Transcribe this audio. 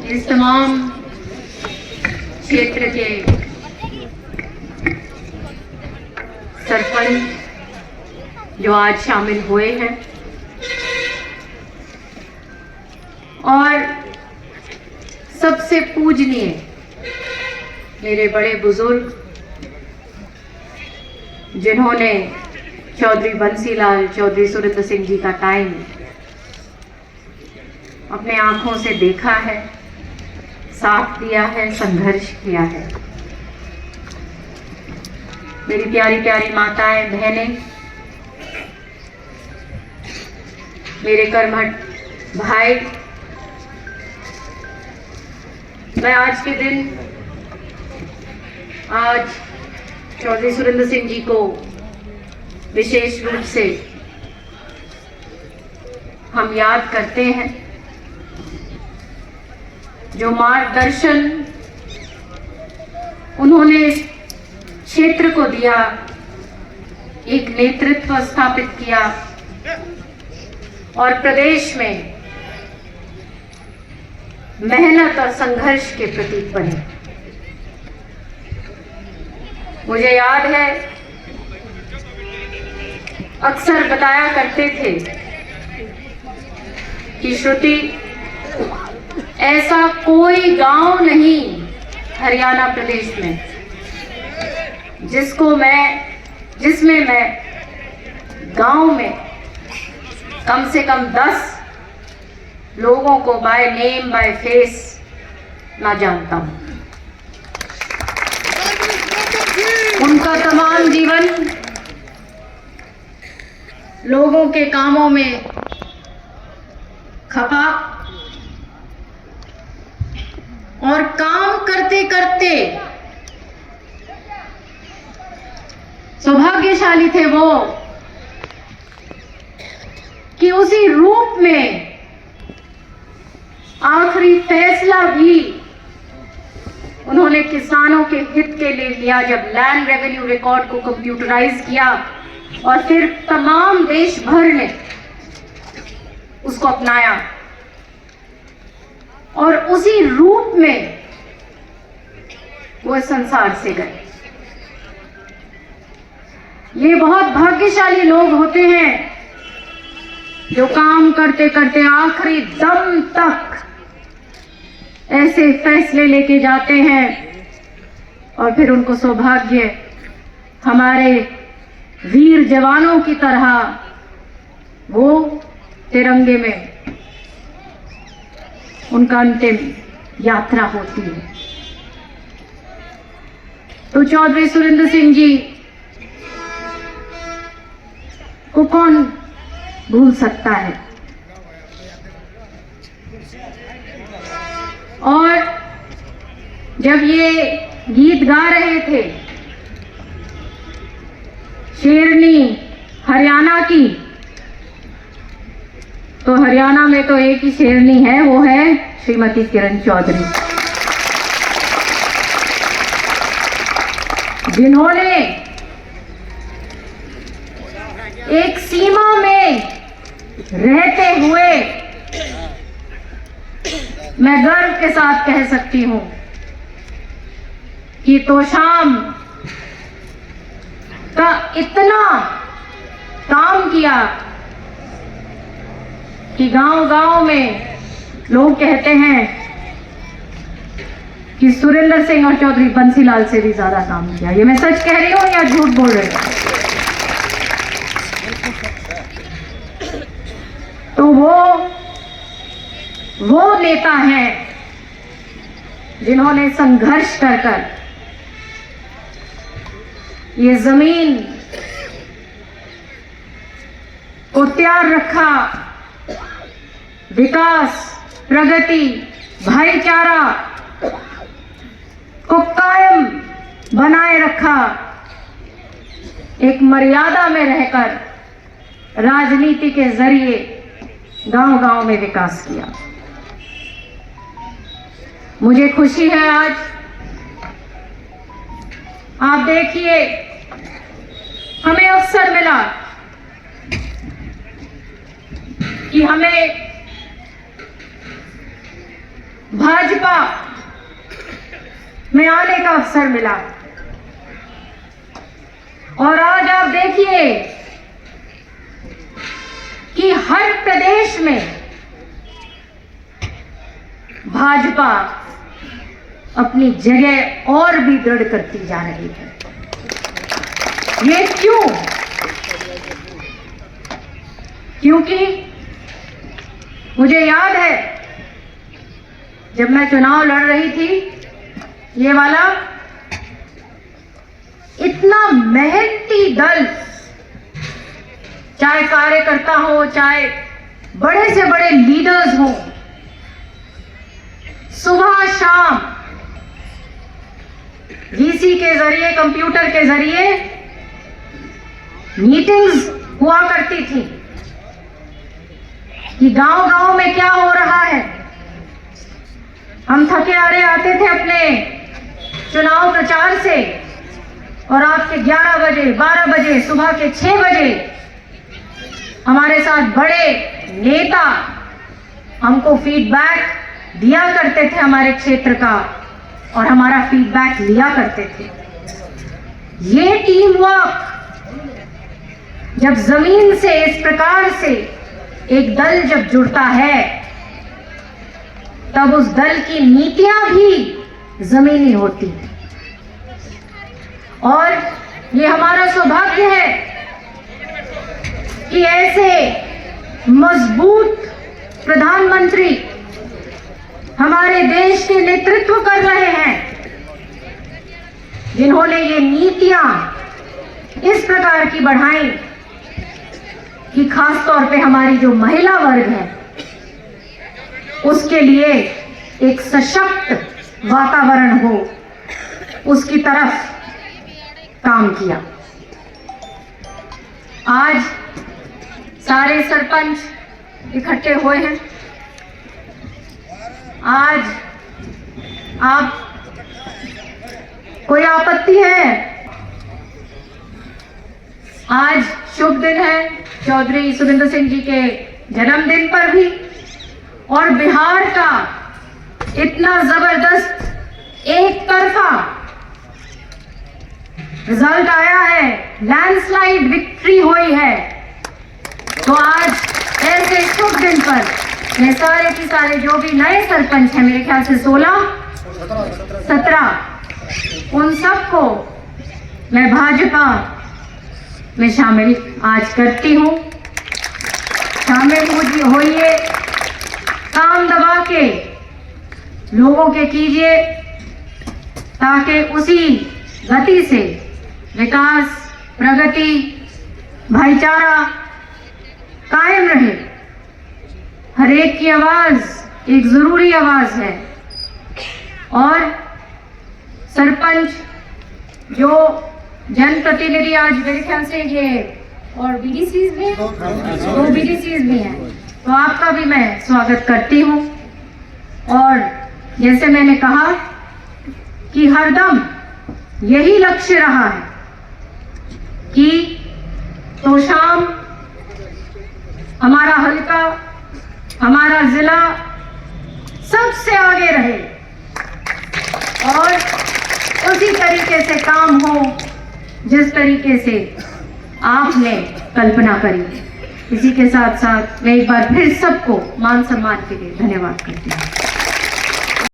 इस तमाम क्षेत्र के सरपंच जो आज शामिल हुए हैं और सबसे पूजनीय मेरे बड़े बुजुर्ग जिन्होंने चौधरी बंसीलाल चौधरी सुरेंद्र सिंह जी का टाइम अपने आंखों से देखा है, साथ दिया है, संघर्ष किया है। मेरी प्यारी प्यारी माताएं, बहनें, मेरे कर्मठ भाई, मैं आज के दिन आज चौधरी सुरेंद्र सिंह जी को विशेष रूप से हम याद करते हैं। जो मार्गदर्शन उन्होंने इस क्षेत्र को दिया, एक नेतृत्व स्थापित किया और प्रदेश में मेहनत और संघर्ष के प्रतीक बने। मुझे याद है, अक्सर बताया करते थे कि श्रुति, ऐसा कोई गांव नहीं हरियाणा प्रदेश में जिसमें मैं गांव में कम से कम 10 लोगों को बाय नेम बाय फेस ना जानता हूं। उनका तमाम जीवन लोगों के कामों में खपा और काम करते करते सौभाग्यशाली थे वो कि उसी रूप में आखिरी फैसला भी उन्होंने किसानों के हित के लिए लिया, जब लैंड रेवेन्यू रिकॉर्ड को कंप्यूटराइज किया और फिर तमाम देश भर ने उसको अपनाया और उसी रूप में वो संसार से गए। ये बहुत भाग्यशाली लोग होते हैं जो काम करते करते आखिरी दम तक ऐसे फैसले लेके जाते हैं और फिर उनको सौभाग्य हमारे वीर जवानों की तरह वो तिरंगे में उनका अंतिम यात्रा होती है। तो चौधरी सुरेंद्र सिंह जी को कौन भूल सकता है। और जब ये गीत गा रहे थे शेरनी हरियाणा की, तो हरियाणा में तो एक ही शेरनी है, वो है श्रीमती किरण चौधरी, जिन्होंने एक सीमा में रहते हुए, मैं गर्व के साथ कह सकती हूं कि तोशाम का इतना काम किया कि गांव-गांव में लोग कहते हैं कि सुरेंद्र सिंह और चौधरी बंसीलाल से भी ज्यादा काम किया। ये मैं सच कह रही हूं या झूठ बोल रही हूं? तो वो नेता हैं जिन्होंने संघर्ष कर ये जमीन को तैयार रखा, विकास, प्रगति, भाईचारा को कायम बनाए रखा, एक मर्यादा में रहकर राजनीति के जरिए गांव-गांव में विकास किया। मुझे खुशी है आज आप देखिए हमें अवसर मिला कि हमें भाजपा में आने का अवसर मिला। और आज आप देखिए कि हर प्रदेश में भाजपा अपनी जगह और भी दृढ़ करती जा रही है। ये क्यों? क्योंकि मुझे याद है जब मैं चुनाव लड़ रही थी, ये वाला इतना मेहनती दल, चाहे कार्यकर्ता हो, चाहे बड़े से बड़े लीडर्स हो, सुबह शाम वीसी के जरिए, कंप्यूटर के जरिए मीटिंग्स हुआ करती थी कि गांव-गांव में क्या हो रहा है। हम थके हारे आते थे अपने चुनाव प्रचार से और रात के 11 बजे, 12 बजे, सुबह के 6 बजे हमारे साथ बड़े नेता हमको फीडबैक दिया करते थे हमारे क्षेत्र का, और हमारा फीडबैक लिया करते थे। ये टीम वर्क जब जमीन से इस प्रकार से एक दल जब जुड़ता है, तब उस दल की नीतियां भी जमीनी होती हैं। और ये हमारा सौभाग्य है कि ऐसे मजबूत प्रधानमंत्री हमारे देश के नेतृत्व कर रहे हैं, जिन्होंने ये नीतियां इस प्रकार की बढ़ाई कि खास तौर पे हमारी जो महिला वर्ग है उसके लिए एक सशक्त वातावरण हो, उसकी तरफ काम किया। आज सारे सरपंच इकट्ठे हुए हैं। आज आप कोई आपत्ति है? आज शुभ दिन है चौधरी सुखविंदर सिंह जी के जन्मदिन पर भी, और बिहार का इतना जबरदस्त एक तरफा रिजल्ट आया है, लैंडस्लाइड विक्ट्री हुई है। तो आज ऐसे शुभ दिन पर मैं सारे की सारे जो भी नए सरपंच हैं, मेरे ख्याल से 17, उन सबको मैं भाजपा में शामिल आज करती हूँ। शामिल होइए, काम दबा के लोगों के कीजिए, ताकि उसी गति से विकास, प्रगति, भाईचारा कायम रहे। हर एक की आवाज एक जरूरी आवाज है। और सरपंच जो जनप्रतिनिधि, आज मेरे ख्याल से ये और बीडीसीज भी हैं, 2 बीडीसीज भी हैं, तो आपका भी मैं स्वागत करती हूँ। और जैसे मैंने कहा कि हरदम यही लक्ष्य रहा है कि तोशाम, हमारा हल्का, हमारा जिला सबसे आगे रहे और उसी तरीके से काम हो जिस तरीके से आपने कल्पना करी। इसी के साथ साथ मैं एक बार फिर सबको मान सम्मान के लिए धन्यवाद करती हूँ।